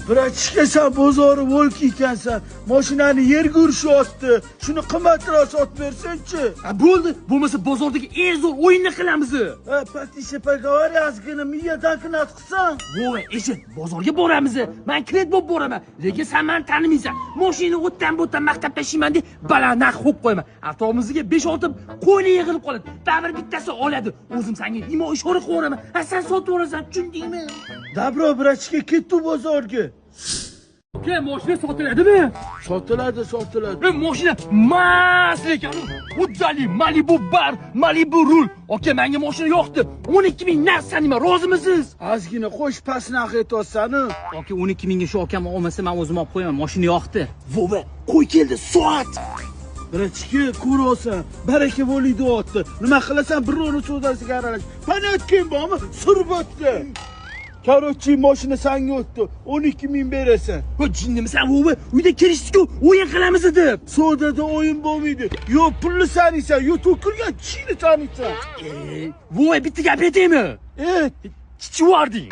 Bratishka, sen bozori volk ekansan. Mashinani yerga urishyapti. Shuni qimmatroq sotib bersin-chi. Bo'ldi, bo'lmasa bozordagi eng zo'r o'yinni qilamiz. Patisha поговори, ozgina miyadan qanot qilsan. Voy, eshit, bozorga boramiz. Men kredit bo'lib boraman. Lekin sen meni tanimaysan. Mashina o'tdan bo'tdan maqtab tashlayman deb baland narx qo'yib qo'yaman. Atrofimizga 5-6 qo'yni yig'ilib qoladi. Davr bittasi oladi. O'zim senga imo ishora qilaman. Sen sotib olasan, tushundingmi? Dabro, bratishka, ketdi bozorga. Ke, mashina sotiladimi? Sotiladi. Mashina mas lekin uddali Malibu bar, Malibu rul. Oka, menga mashina yoqdi. 12,000 narx sanima, rozimisiz? Ozgina qo'sh past narx aytyapsan-ku. Oka, 12,000 ga shu akam olmasa men o'zim olib qo'yaman. Mashina yoqdi. Vova, qo'y keldi, soat. Bratishka, ko'rasan, baraka bo'laydi deyapti. Nima qilasan, birovni savdosiga aralash. Panatkin bormi? Surbotda. Karochi, mashina senga o'tdi. 12,000 berasan. Bu jinnimisan, vova? Uyda kelishdik-ku, o'yin qilamiz deb. Savdoda o'yin bo'lmaydi. Yo pulni sanaysan, yo to'kilgan kishini taniysan. Vova, bitta gap aytaymi? Chichivarding.